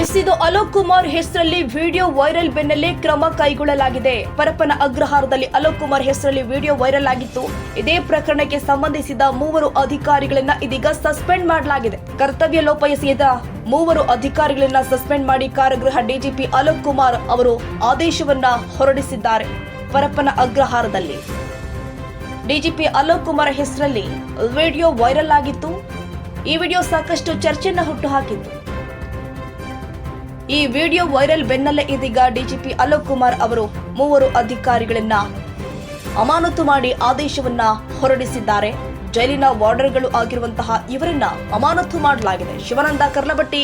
ಇದು ಅಲೋಕ್ ಕುಮಾರ್ ಹೆಸರಲ್ಲಿ video viral ಬೆನ್ನಲ್ಲೇ ಕ್ರಮ ಕೈಗೊಳ್ಳಲಾಗಿದೆ. ಪರಪ್ಪನ ಅಗ್ರಹಾರದಲ್ಲಿ ಅಲೋಕ್ ಕುಮಾರ್ ಹೆಸರಲ್ಲಿ ವಿಡಿಯೋ ವೈರಲ್ ಆಗಿತ್ತು. ಇದೇ ಪ್ರಕರಣಕ್ಕೆ ಸಂಬಂಧಿಸಿದ 3 ಅಧಿಕಾರಿಗಳನ್ನ ಇದೀಗ ಸಸ್ಪೆಂಡ್ ಮಾಡಲಾಗಿದೆ. ಕರ್ತವ್ಯ ಲೋಪ ಎಸಗಿದ 3 ಅಧಿಕಾರಿಗಳನ್ನ ಸಸ್ಪೆಂಡ್ ಮಾಡಿ ಕಾರಾಗೃಹ ಡಿಜಿಪಿ ಅಲೋಕ್ ಕುಮಾರ್ ಅವರು ಆದೇಶವನ್ನ ಹೊರಡಿಸಿದ್ದಾರೆ. ಪರಪ್ಪನ ಅಗ್ರಹಾರದಲ್ಲಿ ಡಿಜಿಪಿ ಅಲೋಕ್ ಕುಮಾರ್ ಹೆಸರಲ್ಲಿ ವಿಡಿಯೋ ವೈರಲ್ ಆಗಿತ್ತು. ಈ ವಿಡಿಯೋ ಸಾಕಷ್ಟು ಚರ್ಚೆಯನ್ನ ಹುಟ್ಟುಹಾಕಿತ್ತು. ಈ ವಿಡಿಯೋ ವೈರಲ್ ಬೆನ್ನಲ್ಲೇ ಇದೀಗ ಡಿಜಿಪಿ ಅಲೋಕ್ ಕುಮಾರ್ ಅವರು 3 ಅಧಿಕಾರಿಗಳನ್ನ ಅಮಾನತು ಮಾಡಿ ಆದೇಶವನ್ನ ಹೊರಡಿಸಿದ್ದಾರೆ. ಜೈಲಿನ ವಾರ್ಡರ್ಗಳು ಆಗಿರುವಂತಹ ಇವರನ್ನ ಅಮಾನತು ಮಾಡಲಾಗಿದೆ. ಶಿವಾನಂದ ಕರ್ಲಬಟ್ಟಿ,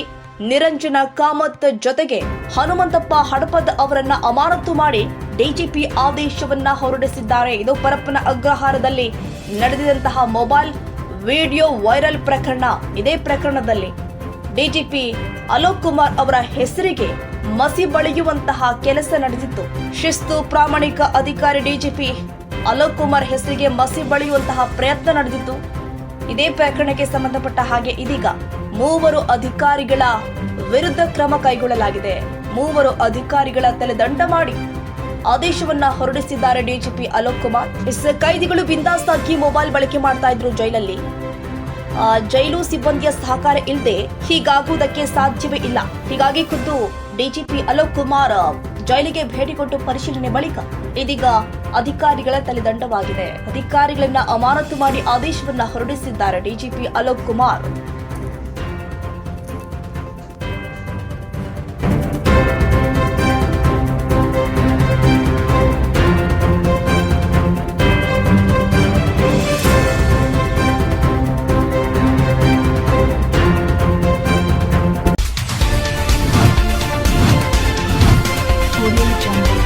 ನಿರಂಜನ ಕಾಮತ್ ಜೊತೆಗೆ ಹನುಮಂತಪ್ಪ ಹಡಪದ್ ಅವರನ್ನ ಅಮಾನತು ಮಾಡಿ ಡಿಜಿಪಿ ಆದೇಶವನ್ನ ಹೊರಡಿಸಿದ್ದಾರೆ. ಇದು ಪರಪ್ಪನ ಅಗ್ರಹಾರದಲ್ಲಿ ನಡೆದಿದಂತಹ ಮೊಬೈಲ್ ವಿಡಿಯೋ ವೈರಲ್ ಪ್ರಕರಣ. ಇದೇ ಪ್ರಕರಣದಲ್ಲಿ ಡಿಜಿಪಿ ಅಲೋಕ್ ಕುಮಾರ್ ಅವರ ಹೆಸರಿಗೆ ಮಸಿ ಬಳಿಯುವಂತಹ ಕೆಲಸ ನಡೆದಿತ್ತು. ಶಿಸ್ತು ಪ್ರಾಮಾಣಿಕ ಅಧಿಕಾರಿ ಡಿಜಿಪಿ ಅಲೋಕ್ ಕುಮಾರ್ ಹೆಸರಿಗೆ ಮಸಿ ಬಳಿಯುವಂತಹ ಪ್ರಯತ್ನ ನಡೆದಿತ್ತು. ಇದೇ ಪ್ರಕರಣಕ್ಕೆ ಸಂಬಂಧಪಟ್ಟ ಹಾಗೆ ಇದೀಗ 3 ಅಧಿಕಾರಿಗಳ ವಿರುದ್ಧ ಕ್ರಮ ಕೈಗೊಳ್ಳಲಾಗಿದೆ. 3 ಅಧಿಕಾರಿಗಳ ತಲೆದಂಡ ಮಾಡಿ ಆದೇಶವನ್ನ ಹೊರಡಿಸಿದ್ದಾರೆ ಡಿಜಿಪಿ ಅಲೋಕ್ ಕುಮಾರ್. ಕೈದಿಗಳು ಬಿಂದಾಸ್ ಆಗಿ ಮೊಬೈಲ್ ಬಳಕೆ ಮಾಡ್ತಾ ಇದ್ರು ಜೈಲಲ್ಲಿ. ಜೈಲು ಸಿಬ್ಬಂದಿಯ ಸಹಕಾರ ಇಲ್ಲದೆ ಹೀಗಾಗುವುದಕ್ಕೆ ಸಾಧ್ಯವೇ ಇಲ್ಲ. ಹೀಗಾಗಿ ಖುದ್ದು ಡಿಜಿಪಿ ಅಲೋಕ್ ಕುಮಾರ್ ಜೈಲಿಗೆ ಭೇಟಿ ಕೊಟ್ಟು ಪರಿಶೀಲನೆ ಬಳಿಕ ಇದೀಗ ಅಧಿಕಾರಿಗಳ ತಲೆದಂಡವಾಗಿದೆ. ಅಧಿಕಾರಿಗಳನ್ನ ಅಮಾನತು ಮಾಡಿ ಆದೇಶವನ್ನ ಹೊರಡಿಸಿದ್ದಾರೆ DGP Alok Kumar. Audio Jungle.